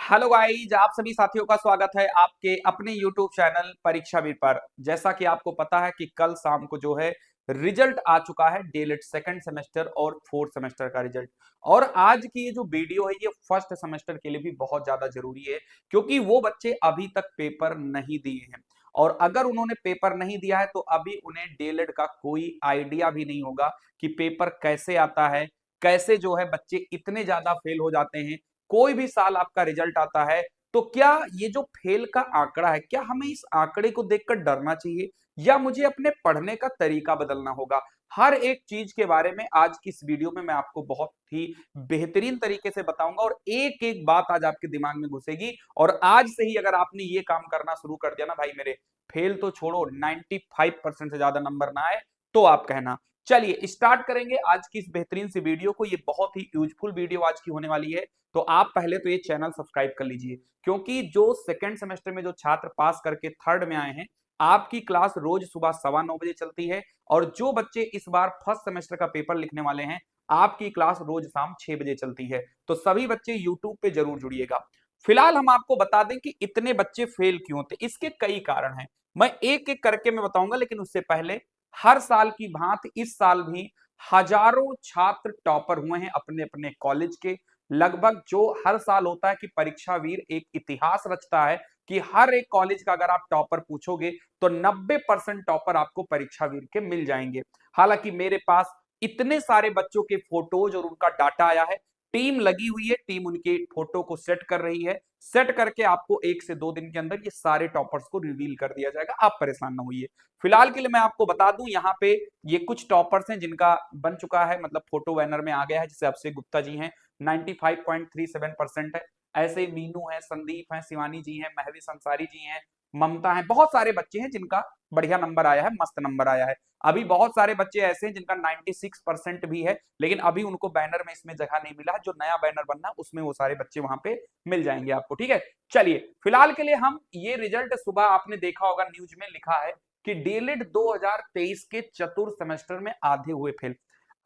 Hello guys, आप सभी साथियों का स्वागत है आपके अपने YouTube चैनल परीक्षावीर पर। जैसा कि आपको पता है कि कल शाम को जो है रिजल्ट आ चुका है डीएलएड सेकंड सेमेस्टर और फोर्थ सेमेस्टर का रिजल्ट। और आज की ये जो वीडियो है ये फर्स्ट सेमेस्टर के लिए भी बहुत ज्यादा जरूरी है, क्योंकि वो बच्चे अभी तक पेपर नहीं दिए हैं। और अगर उन्होंने पेपर नहीं दिया है तो अभी उन्हें डीएलएड का कोई आइडिया भी नहीं होगा कि पेपर कैसे आता है, कैसे जो है बच्चे इतने ज्यादा फेल हो जाते हैं। कोई भी साल आपका रिजल्ट आता है तो क्या ये जो फेल का आंकड़ा है, क्या हमें इस आंकड़े को देखकर डरना चाहिए या मुझे अपने पढ़ने का तरीका बदलना होगा? हर एक चीज के बारे में आज की इस वीडियो में मैं आपको बहुत ही बेहतरीन तरीके से बताऊंगा और एक एक बात आज आपके दिमाग में घुसेगी। और आज से ही अगर आपने ये काम करना शुरू कर दिया ना भाई मेरे, फेल तो छोड़ो 95% से ज्यादा नंबर ना आए तो आप कहना। चलिए स्टार्ट करेंगे आज की इस बेहतरीन सी वीडियो को। ये बहुत ही यूजफुल वीडियो आज की होने वाली है, तो आप पहले तो ये चैनल सब्सक्राइब कर लीजिए, क्योंकि जो सेकंड सेमेस्टर में जो छात्र पास करके थर्ड में आए हैं, आपकी क्लास रोज सुबह 9:15 बजे चलती है। और जो बच्चे इस बार फर्स्ट सेमेस्टर का पेपर लिखने वाले हैं, आपकी क्लास रोज शाम 6 बजे चलती है। तो सभी बच्चे यूट्यूब पे जरूर जुड़िएगा। फिलहाल हम आपको बता दें कि इतने बच्चे फेल क्यों होते, इसके कई कारण हैं। मैं एक एक करके मैं बताऊंगा, लेकिन उससे पहले हर साल की भांति इस साल भी हजारों छात्र टॉपर हुए हैं अपने अपने कॉलेज के। लगभग जो हर साल होता है कि परीक्षावीर एक इतिहास रचता है कि हर एक कॉलेज का अगर आप टॉपर पूछोगे तो 90% टॉपर आपको परीक्षावीर के मिल जाएंगे। हालांकि मेरे पास इतने सारे बच्चों के फोटोज और उनका डाटा आया है, टीम लगी हुई है, टीम उनके फोटो को सेट कर रही है। सेट करके आपको 1 से 2 दिन के अंदर ये सारे टॉपर्स को रिवील कर दिया जाएगा, आप परेशान ना होइए। फिलहाल के लिए मैं आपको बता दूं, यहाँ पे ये कुछ टॉपर्स हैं जिनका बन चुका है, मतलब फोटो बैनर में आ गया है, जैसे अभिषेक गुप्ता जी हैं 95.37% है। ऐसे ही मीनू है, संदीप है, शिवानी जी हैं, महविश अंसारी जी हैं, ममता है, बहुत सारे बच्चे हैं जिनका बढ़िया नंबर आया है, मस्त नंबर आया है। अभी बहुत सारे बच्चे ऐसे हैं जिनका 96% भी है, लेकिन अभी उनको बैनर में इसमें जगह नहीं मिला है। जो नया बैनर बनना उसमें वो सारे बच्चे वहां पे मिल जाएंगे आपको, ठीक है। चलिए फिलहाल के लिए हम ये रिजल्ट, सुबह आपने देखा होगा न्यूज में लिखा है कि डीएलएड 2023 के चतुर्थ सेमेस्टर में आधे हुए फेल।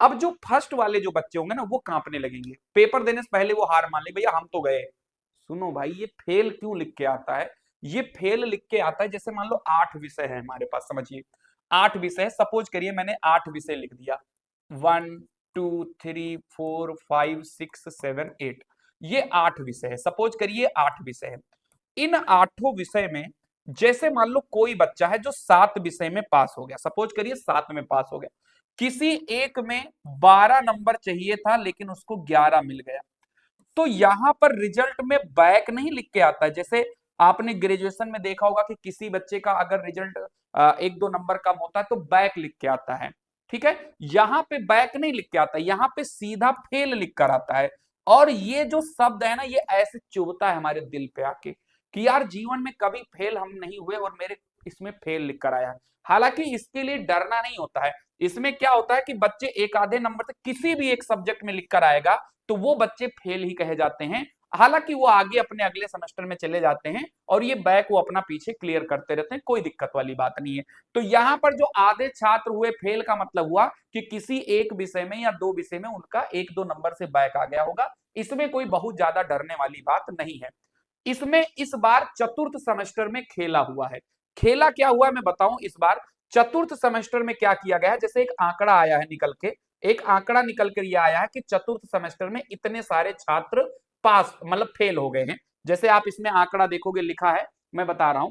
अब जो फर्स्ट वाले जो बच्चे होंगे ना, वो कांपने लगेंगे, पेपर देने से पहले वो हार मान ले, भैया हम तो गए। सुनो भाई, ये फेल क्यों लिख के आता है? ये फेल लिख के आता है, जैसे मान लो 8 विषय है हमारे पास, समझिए 8 विषय, सपोज करिए मैंने 8 विषय लिख दिया, 1 2 3 4 5 6 7 8, ये 8 विषय है, सपोज करिए 8 विषय है। इन 8 विषय में जैसे मान लो कोई बच्चा है जो 7 विषय में पास हो गया, सपोज करिए 7 में पास हो गया, किसी एक में 12 नंबर चाहिए था लेकिन उसको 11 मिल गया, तो यहां पर रिजल्ट में बैक नहीं लिख के आता है। जैसे आपने ग्रेजुएशन में देखा होगा कि किसी बच्चे का अगर रिजल्ट 1-2 नंबर कम होता है तो बैक लिख के आता है, ठीक है। यहाँ पे बैक नहीं लिख के आता, यहाँ पे सीधा फेल लिख कर आता है। और ये जो शब्द है ना, ये ऐसे चुभता है हमारे दिल पे आके कि यार जीवन में कभी फेल हम नहीं हुए और मेरे इसमें फेल लिख कर आया। हालांकि इसके लिए डरना नहीं होता है। इसमें क्या होता है कि बच्चे एक आधे नंबर से किसी भी एक सब्जेक्ट में लिख कर आएगा तो वो बच्चे फेल ही कहे जाते हैं। हालांकि वो आगे अपने अगले सेमेस्टर में चले जाते हैं और ये बैक वो अपना पीछे क्लियर करते रहते हैं, कोई दिक्कत वाली बात नहीं है। तो यहाँ पर जो आधे छात्र हुए फेल का मतलब हुआ कि किसी एक विषय में या 2 विषय में उनका 1-2 नंबर से बैक आ गया होगा। इसमें कोई बहुत ज्यादा डरने वाली बात नहीं है। इसमें इस बार चतुर्थ सेमेस्टर में खेला हुआ है। खेला क्या हुआ मैं बताऊं, इस बार चतुर्थ सेमेस्टर में क्या किया गया है, जैसे एक आंकड़ा आया है निकल के, एक आंकड़ा निकल कर यह आया है कि चतुर्थ सेमेस्टर में इतने सारे छात्र पास मतलब फेल हो गए हैं। जैसे आप इसमें आंकड़ा देखोगे, लिखा है, मैं बता रहा हूं,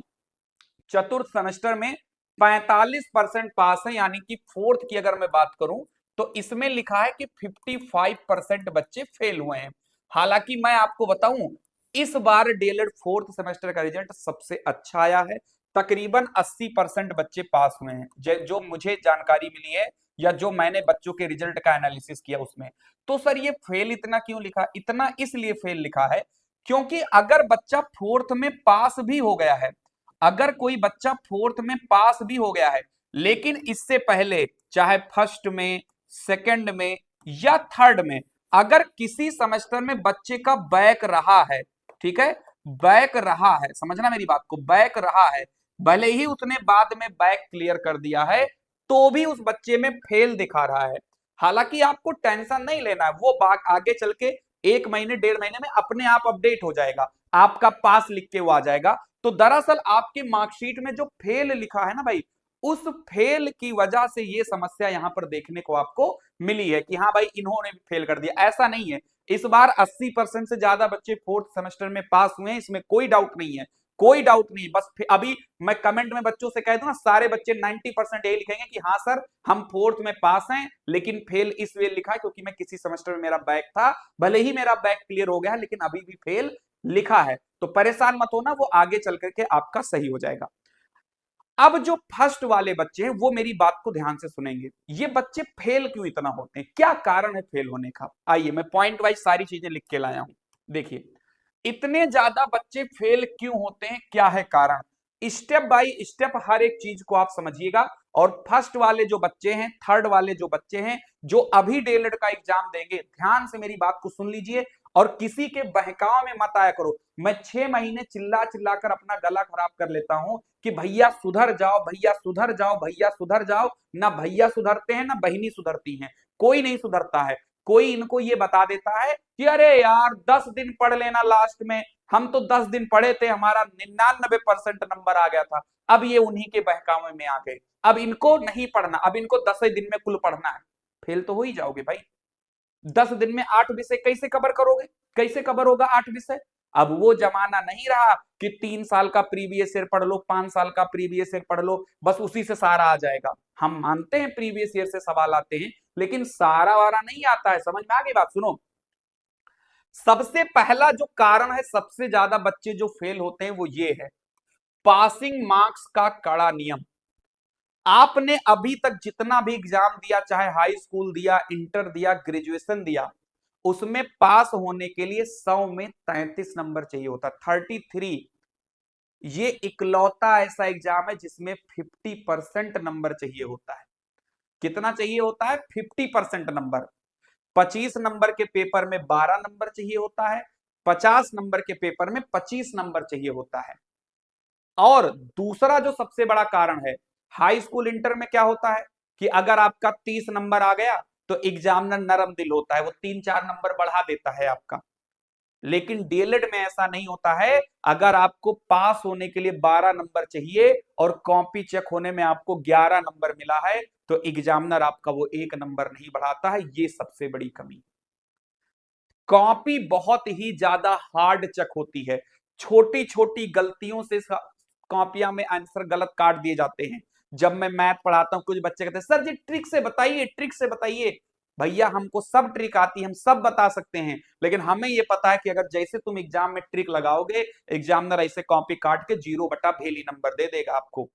चतुर्थ सेमेस्टर में 45% पास है, यानी कि फोर्थ की अगर मैं बात करूं तो इसमें लिखा है कि 55% बच्चे फेल हुए हैं। हालांकि मैं आपको बताऊं, इस बार डीएलएड फोर्थ सेमेस्टर का रिजल्ट सबसे अच्छा आया है। तकरीबन 80% बच्चे पास हुए हैं, जो मुझे जानकारी मिली है या जो मैंने बच्चों के रिजल्ट का एनालिसिस किया उसमें। तो सर ये फेल इतना क्यों लिखा? इतना इसलिए फेल लिखा है क्योंकि अगर बच्चा फोर्थ में पास भी हो गया है, अगर कोई बच्चा फोर्थ में पास भी हो गया है, लेकिन इससे पहले चाहे फर्स्ट में, सेकंड में या थर्ड में अगर किसी सेमेस्टर में बच्चे का बैक रहा है, ठीक है, बैक रहा है, समझना मेरी बात को, बैक रहा है, भले ही उसने बाद में बैक क्लियर कर दिया है तो भी उस बच्चे में फेल दिखा रहा है। हालांकि आपको टेंशन नहीं लेना है, वो आगे चल के 1 महीने 1.5 महीने में अपने आप अपडेट हो जाएगा, आपका पास लिख के वो आ जाएगा। तो दरअसल आपकी मार्कशीट में जो फेल लिखा है ना भाई, उस फेल की वजह से ये समस्या यहां पर देखने को आपको मिली है कि हाँ भाई इन्होंने भी फेल कर दिया। ऐसा नहीं है, इस बार 80% से ज्यादा बच्चे 4th सेमेस्टर में पास हुए हैं, इसमें कोई डाउट नहीं है, कोई डाउट नहीं। बस अभी मैं कमेंट में बच्चों से कह दूं ना, सारे बच्चे 90% यही लिखेंगे कि हाँ सर हम 4th में पास हैं, लेकिन फेल इस वे लिखा है क्योंकि मैं किसी सेमेस्टर में मेरा बैक था, भले ही मेरा बैक क्लियर हो गया लेकिन अभी भी फेल लिखा है। तो परेशान मत होना, वो आगे चल करके आपका सही हो जाएगा। अब जो फर्स्ट वाले बच्चे हैं वो मेरी बात को ध्यान से सुनेंगे। ये बच्चे फेल क्यों इतना होते हैं, क्या कारण है फेल होने का, आइए मैं पॉइंट वाइज सारी चीजें लिख के लाया हूं। देखिए इतने ज्यादा बच्चे फेल क्यों होते हैं, क्या है कारण, स्टेप बाय स्टेप हर एक चीज को आप समझिएगा। और फर्स्ट वाले जो बच्चे हैं, थर्ड वाले जो बच्चे हैं, जो अभी डीएलएड का एग्जाम देंगे, ध्यान से मेरी बात को सुन लीजिए और किसी के बहकाव में मत आया करो। मैं 6 महीने चिल्ला चिल्ला कर अपना गला खराब कर लेता हूं कि भैया सुधर जाओ, भैया सुधर जाओ, भैया सुधर जाओ। ना भैया सुधरते हैं ना बहिनी सुधरती हैं, कोई नहीं सुधरता है। कोई इनको ये बता देता है कि अरे यार 10 दिन पढ़ लेना लास्ट में, हम तो 10 दिन पढ़े थे, हमारा 99% नंबर आ गया था। अब ये उन्हीं के बहकावे में आ गए, अब इनको नहीं पढ़ना, अब इनको 10 दिन में कुल पढ़ना है। फेल तो हो ही जाओगे भाई, 10 दिन में 8 विषय कैसे कवर करोगे, कैसे कवर होगा 8 विषय। अब वो जमाना नहीं रहा कि 3 साल का प्रीवियस ईयर पढ़ लो, 5 साल का प्रीवियस ईयर पढ़ लो, बस उसी से सारा आ जाएगा। हम मानते हैं प्रीवियस ईयर से सवाल आते हैं, लेकिन सारा वारा नहीं आता है। समझ में आ गई बात, सुनो। सबसे पहला जो कारण है, सबसे ज्यादा बच्चे जो फेल होते हैं वो ये है, पासिंग मार्क्स का कड़ा नियम। आपने अभी तक जितना भी एग्जाम दिया, चाहे हाई स्कूल दिया, इंटर दिया, ग्रेजुएशन दिया, उसमें पास होने के लिए 100 में 33 नंबर चाहिए होता, 33। ये इकलौता ऐसा एग्जाम है जिसमें 50% नंबर चाहिए होता है। कितना चाहिए होता है, 50% नंबर। 25 नंबर के पेपर में 12 नंबर चाहिए होता है, 50 नंबर के पेपर में 25 नंबर चाहिए होता है। और दूसरा जो सबसे बड़ा कारण है, हाई स्कूल इंटर में क्या होता है कि अगर आपका 30 नंबर आ गया तो एग्जामिनर नरम दिल होता है, वो 3-4 नंबर बढ़ा देता है आपका। लेकिन डीएलएड में ऐसा नहीं होता है, अगर आपको पास होने के लिए 12 नंबर चाहिए और कॉपी चेक होने में आपको 11 नंबर मिला है, तो एग्जामिनर आपका वो 1 नंबर नहीं बढ़ाता है। ये सबसे बड़ी कमी। कॉपी बहुत ही ज्यादा हार्ड चेक होती है, छोटी छोटी गलतियों से कॉपियां में आंसर गलत काट दिए जाते हैं। जब मैं मैथ पढ़ाता हूं, कुछ बच्चे कहते हैं सर जी ट्रिक से बताइए, ट्रिक से बताइए। भैया हमको सब ट्रिक आती है, हम सब बता सकते हैं, लेकिन हमें यह पता है कि अगर जैसे तुम एग्जाम में ट्रिक लगाओगे, एग्जामिनर ऐसे कॉपी काट के 0/भेली नंबर दे देगा आपको।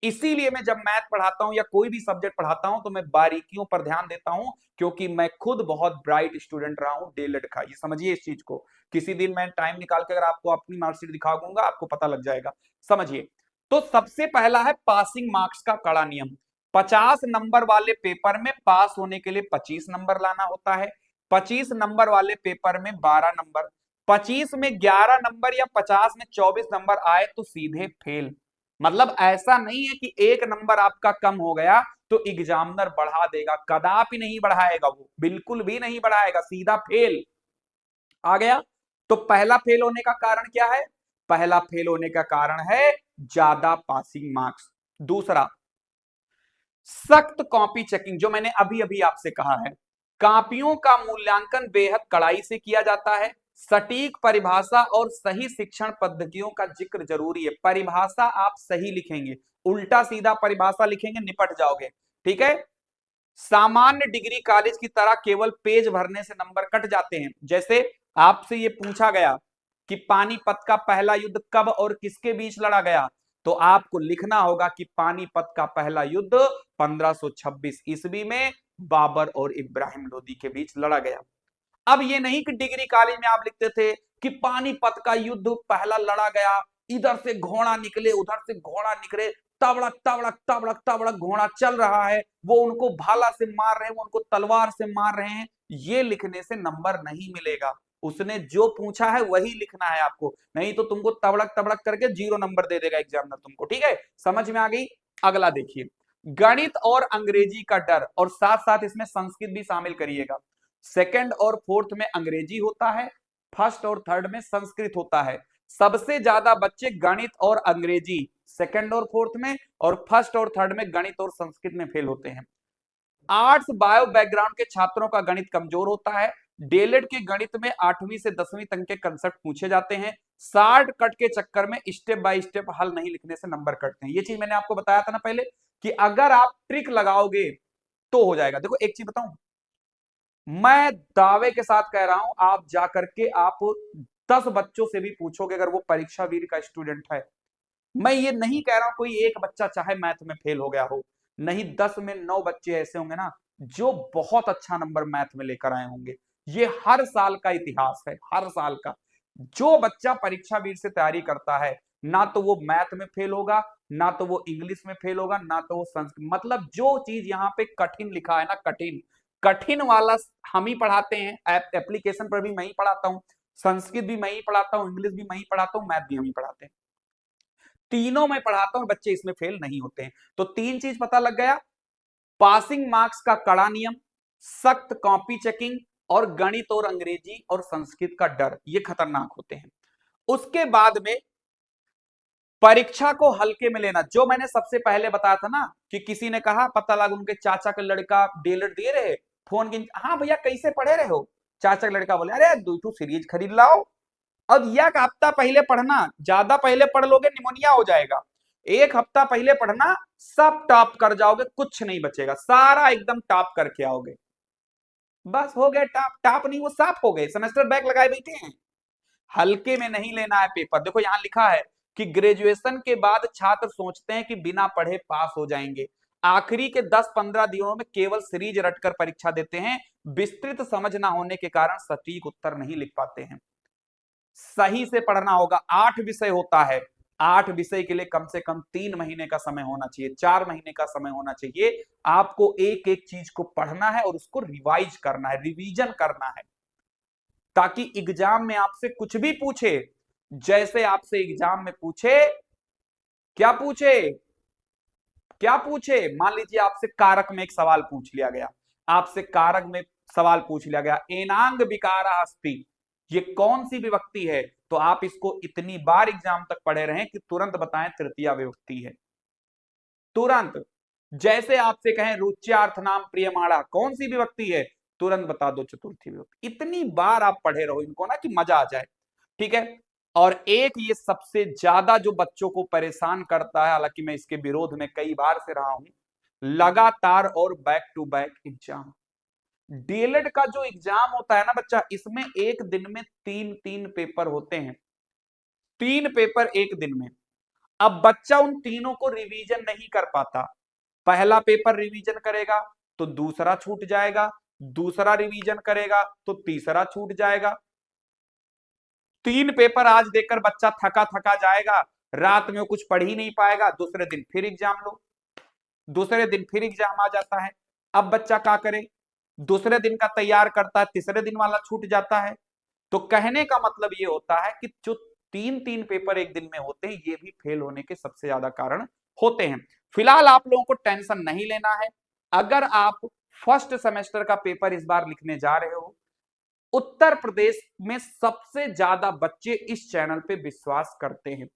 इसीलिए मैं जब मैथ पढ़ाता हूं या कोई भी सब्जेक्ट पढ़ाता हूं तो मैं बारीकियों पर ध्यान देता हूं, क्योंकि मैं खुद बहुत ब्राइट स्टूडेंट रहा हूं डीएलएड का। ये समझिए इस चीज को, किसी दिन मैं टाइम निकाल के अगर आपको अपनी मार्कशीट दिखाऊंगा, आपको पता लग जाएगा। समझिए, तो सबसे पहला है पासिंग मार्क्स का कड़ा नियम। 50 नंबर वाले पेपर में पास होने के लिए 25 नंबर लाना होता है, 25 नंबर वाले पेपर में 12 नंबर, 25 में 11 नंबर या 50 में 24 नंबर आए तो सीधे फेल। मतलब ऐसा नहीं है कि 1 नंबर आपका कम हो गया तो एग्जामिनर बढ़ा देगा, कदापि नहीं बढ़ाएगा, वो बिल्कुल भी नहीं बढ़ाएगा, सीधा फेल। आ गया। तो पहला फेल होने का कारण क्या है, पहला फेल होने का कारण है ज्यादा पासिंग मार्क्स। दूसरा, सख्त कॉपी चेकिंग, जो मैंने अभी अभी आपसे कहा है। कॉपियों का मूल्यांकन बेहद कड़ाई से किया जाता है। सटीक परिभाषा और सही शिक्षण पद्धतियों का जिक्र जरूरी है। परिभाषा आप सही लिखेंगे, उल्टा सीधा परिभाषा लिखेंगे निपट जाओगे। ठीक है। सामान्य डिग्री कॉलेज की तरह केवल पेज भरने से नंबर कट जाते हैं। जैसे आपसे ये पूछा गया कि पानीपत का पहला युद्ध कब और किसके बीच लड़ा गया, तो आपको लिखना होगा कि पानीपत का पहला युद्ध 1526 ईस्वी में बाबर और इब्राहिम लोदी के बीच लड़ा गया। अब ये नहीं कि डिग्री कॉलेज में आप लिखते थे कि पानीपत का युद्ध पहला लड़ा गया, इधर से घोड़ा निकले उधर से घोड़ा निकले, तबड़क तबड़क तबड़क तबड़क घोड़ा चल रहा है, वो उनको भाला से मार रहे हैं, वो उनको तलवार से मार रहे हैं। ये लिखने से नंबर नहीं मिलेगा। उसने जो पूछा है वही लिखना है आपको, नहीं तो तुमको तबड़क तबड़क करके 0 नंबर दे देगा एग्जामिनर तुमको। ठीक है, समझ में आ गई। अगला देखिए, गणित और अंग्रेजी का डर, और साथ साथ इसमें संस्कृत भी शामिल करिएगा। सेकंड और फोर्थ में अंग्रेजी होता है, फर्स्ट और थर्ड में संस्कृत होता है। सबसे ज्यादा बच्चे गणित और अंग्रेजी सेकंड और फोर्थ में, और फर्स्ट और थर्ड में गणित और संस्कृत में फेल होते हैं। आर्ट्स बायो बैकग्राउंड के छात्रों का गणित कमजोर होता है। डीएलएड के गणित में 8वीं से 10वीं तक के कंसेप्ट पूछे जाते हैं। शॉर्ट कट के चक्कर में स्टेप बाय स्टेप हल नहीं लिखने से नंबर कटते हैं। ये चीज मैंने आपको बताया था ना पहले, कि अगर आप ट्रिक लगाओगे तो हो जाएगा। देखो एक चीज बताऊं, मैं दावे के साथ कह रहा हूं, आप जाकर के आप 10 बच्चों से भी पूछोगे अगर वो परीक्षा वीर का स्टूडेंट है, मैं ये नहीं कह रहा हूं कोई एक बच्चा चाहे मैथ में फेल हो गया हो, नहीं 10 में 9 बच्चे ऐसे होंगे ना जो बहुत अच्छा नंबर मैथ में लेकर आए होंगे। ये हर साल का इतिहास है, हर साल का। जो बच्चा परीक्षा वीर से तैयारी करता है, ना तो वो मैथ में फेल होगा, ना तो वो इंग्लिश में फेल होगा, ना तो वो संस्कृत, मतलब जो चीज यहाँ पे कठिन लिखा है ना, कठिन कठिन वाला हम ही पढ़ाते हैं। एप्लीकेशन पर भी मैं ही पढ़ाता हूँ, संस्कृत भी मैं ही पढ़ाता हूँ, इंग्लिश भी मैं ही पढ़ाता हूँ, मैथ भी हम ही पढ़ाते हैं। तीनों में पढ़ाता हूं, बच्चे इसमें फेल नहीं होते हैं। तो तीन चीज पता लग गया, पासिंग मार्क्स का कड़ा नियम, सख्त कॉपी चेकिंग, और गणित और अंग्रेजी और संस्कृत का डर, ये खतरनाक होते हैं। उसके बाद में परीक्षा को हल्के में लेना, जो मैंने सबसे पहले बताया था ना, कि किसी ने कहा पता लगा उनके चाचा का लड़का डीएलएड दे रहे, फोन की, हाँ भैया कैसे पढ़े रहे हो, चाचा का लड़का बोले अरे 2 सीरीज खरीद लाओ। अब एक हफ्ता पहले पढ़ना, ज्यादा पहले पढ़ लोगे निमोनिया हो जाएगा। एक हफ्ता पहले पढ़ना, सब टॉप कर जाओगे, कुछ नहीं बचेगा, सारा एकदम टॉप करके आओगे। बस हो गए टॉप, टॉप नहीं वो साफ हो गए, सेमेस्टर बैक लगाए बैठे हैं। हल्के में नहीं लेना है पेपर। देखो यहां लिखा है कि ग्रेजुएशन के बाद छात्र सोचते हैं कि बिना पढ़े पास हो जाएंगे, आखिरी के 10-15 दिनों में केवल सीरीज रटकर परीक्षा देते हैं, विस्तृत समझ ना होने के कारण सटीक उत्तर नहीं लिख पाते हैं। सही से पढ़ना होगा। 8 विषय होता है, 8 विषय के लिए कम से कम 3 महीने का समय होना चाहिए, 4 महीने का समय होना चाहिए। आपको एक एक चीज को पढ़ना है और उसको रिवाइज करना है, रिवीजन करना है, ताकि एग्जाम में आपसे कुछ भी पूछे, जैसे आपसे एग्जाम में पूछे, क्या पूछे, क्या पूछे, मान लीजिए आपसे कारक में एक सवाल पूछ लिया गया, आपसे कारक में सवाल पूछ लिया गया, एनांग विकारा अस्ति, ये कौन सी विभक्ति है, तो आप इसको इतनी बार एग्जाम तक पढ़े रहें कि तुरंत बताएं तृतीया विभक्ति है, तुरंत। जैसे आपसे कहें रुच्यार्थ नाम प्रियमाणा, कौन सी विभक्ति है, तुरंत बता दो चतुर्थी विभक्ति। इतनी बार आप पढ़े रहो इनको ना कि मजा आ जाए, ठीक है। और एक ये सबसे ज्यादा जो बच्चों को परेशान करता है, हालांकि मैं इसके विरोध में कई बार से रहा हूं, लगातार और back to back exam. DElEd का जो एग्जाम होता है ना बच्चा, इसमें एक दिन में 3-3 पेपर होते हैं, 3 पेपर एक दिन में। अब बच्चा उन तीनों को रिवीजन नहीं कर पाता, पहला पेपर रिवीजन करेगा तो दूसरा छूट जाएगा, दूसरा रिवीजन करेगा तो तीसरा छूट जाएगा। 3 पेपर आज देकर बच्चा थका थका जाएगा, रात में वो कुछ पढ़ ही नहीं पाएगा, दूसरे दिन फिर एग्जाम लो, दूसरे दिन फिर एग्जाम आ जाता है। अब बच्चा क्या करे, दूसरे दिन का तैयार करता है, तीसरे दिन वाला छूट जाता है। तो कहने का मतलब ये होता है कि जो 3-3 पेपर एक दिन में होते हैं, ये भी फेल होने के सबसे ज्यादा कारण होते हैं। फिलहाल आप लोगों को टेंशन नहीं लेना है। अगर आप फर्स्ट सेमेस्टर का पेपर इस बार लिखने जा रहे हो, उत्तर प्रदेश में सबसे ज्यादा बच्चे इस चैनल पे विश्वास करते हैं।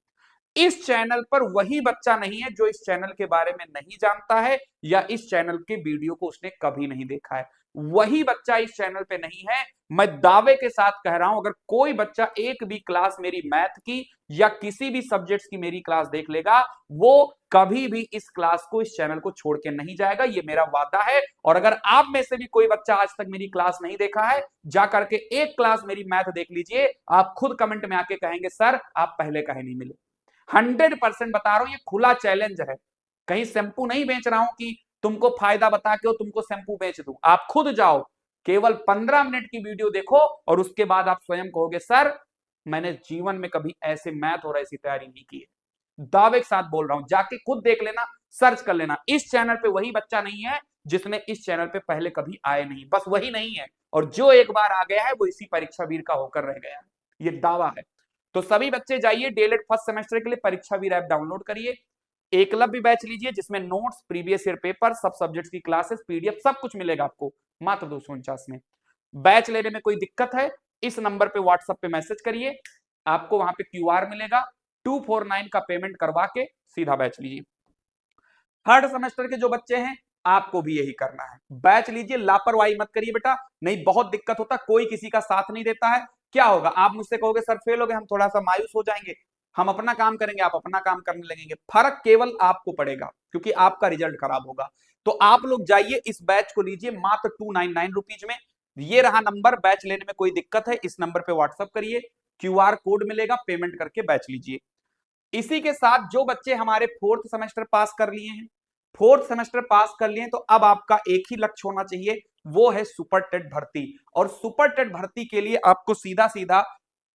इस चैनल पर वही बच्चा नहीं है जो इस चैनल के बारे में नहीं जानता है, या इस चैनल के वीडियो को उसने कभी नहीं देखा है, वही बच्चा इस चैनल पे नहीं है। मैं दावे के साथ कह रहा हूं, अगर कोई बच्चा एक भी क्लास मेरी मैथ की या किसी भी सब्जेक्ट्स की मेरी क्लास देख लेगा, वो कभी भी इस क्लास को, इस चैनल को छोड़ के नहीं जाएगा, ये मेरा वादा है। और अगर आप में से भी कोई बच्चा आज तक मेरी क्लास नहीं देखा है, जा करके एक क्लास मेरी मैथ देख लीजिए, आप खुद कमेंट में आके कहेंगे सर आप पहले कहे नहीं मिले। 100% बता रहा हूं, ये खुला चैलेंज है, कहीं शैंपू नहीं बेच रहा हूं कि तुमको फायदा बता के तुमको शैंपू बेच दूं। आप खुद जाओ, केवल 15 मिनट की वीडियो देखो, और उसके बाद आप स्वयं कहोगे सर मैंने जीवन में कभी ऐसे मैथ और ऐसी तैयारी नहीं की है। दावे के साथ बोल रहा हूं, जाके खुद देख लेना, सर्च कर लेना। इस चैनल पे वही बच्चा नहीं है जिसने इस चैनल पे पहले कभी आए नहीं, बस वही नहीं है, और जो एक बार आ गया है वो इसी परीक्षा वीर का होकर रह गया है, ये दावा है। तो सभी बच्चे जाइए डीएलएड फर्स्ट सेमेस्टर के लिए परीक्षा वीर ऐप डाउनलोड करिए, एकलव्य बैच लीजिए जिसमें नोट्स, प्रीवियस ईयर पेपर, सब सब्जेक्ट्स की क्लासेस, पीडीएफ सब कुछ मिलेगा आपको मात्र 249 में। बैच लेने में कोई दिक्कत है, इस नंबर पे व्हाट्सएप पे मैसेज करिए, आपको वहां पे क्यूआर मिलेगा, 249 का पेमेंट करवा के सीधा बैच लीजिए। थर्ड सेमेस्टर के जो बच्चे हैं आपको भी यही करना है, बैच लीजिए, लापरवाही मत करिए बेटा, नहीं बहुत दिक्कत होता, कोई किसी का साथ नहीं देता है। क्या होगा, आप मुझसे कहोगे सर फेल हो गए, हम थोड़ा सा मायूस हो जाएंगे, हम अपना काम करेंगे, आप अपना काम करने लगेंगे, फर्क केवल आपको पड़ेगा क्योंकि आपका रिजल्ट खराब होगा। तो आप लोग जाइए, इस बैच को लीजिए मात्र 299 रुपीज में। ये रहा नंबर, बैच लेने में कोई दिक्कत है इस नंबर पे व्हाट्सअप करिए, क्यूआर कोड मिलेगा, पेमेंट करके बैच लीजिए। इसी के साथ जो बच्चे हमारे फोर्थ सेमेस्टर पास कर लिए हैं, फोर्थ सेमेस्टर पास कर लिए तो अब आपका एक ही लक्ष्य होना चाहिए, वो है सुपर टेट भर्ती। और सुपर टेट भर्ती के लिए आपको सीधा सीधा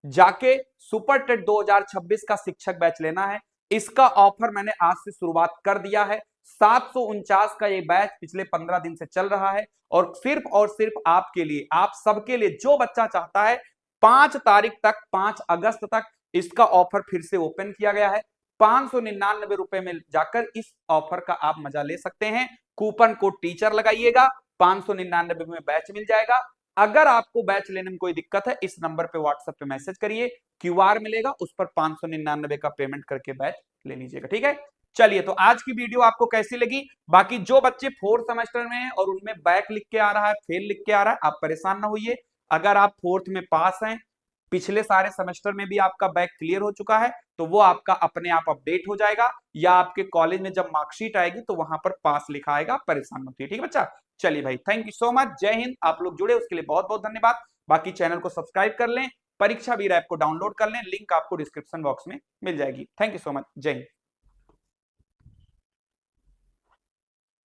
जाके सुपर टेट 2026 का शिक्षक बैच लेना है। इसका ऑफर मैंने आज से शुरुआत कर दिया है, 749 का ये बैच पिछले 15 दिन से चल रहा है और सिर्फ आपके लिए, आप सबके लिए, जो बच्चा चाहता है 5 तारीख तक, 5 अगस्त तक इसका ऑफर फिर से ओपन किया गया है। 599 रुपए में जाकर इस ऑफर का आप मजा ले सकते हैं। कूपन कोड टीचर लगाइएगा, 599 में बैच मिल जाएगा। अगर आपको बैच लेने में कोई दिक्कत है, इस नंबर पे व्हाट्सएप पे मैसेज करिए, क्यूआर मिलेगा, उस पर 599 का पेमेंट करके बैच ले लीजिएगा, ठीक है। चलिए, तो आज की वीडियो आपको कैसी लगी? बाकी जो बच्चे फोर्थ सेमेस्टर में हैं और उनमें बैक लिख के आ रहा है, फेल लिख के आ रहा है, आप परेशान ना होइए। अगर आप फोर्थ में पास हैं, पिछले सारे सेमेस्टर में भी आपका बैक क्लियर हो चुका है, तो वो आपका अपने आप अपडेट हो जाएगा, या आपके कॉलेज में जब मार्कशीट आएगी तो वहां पर पास लिखा आएगा, परेशान मत होइए, ठीक है बच्चा। चलिए भाई, थैंक यू सो मच, जय हिंद। आप लोग जुड़े उसके लिए बहुत बहुत धन्यवाद। बाकी चैनल को सब्सक्राइब कर लें, परीक्षा वीर ऐप को डाउनलोड कर लें, लिंक आपको डिस्क्रिप्शन बॉक्स में मिल जाएगी। थैंक यू सो मच, जय हिंद।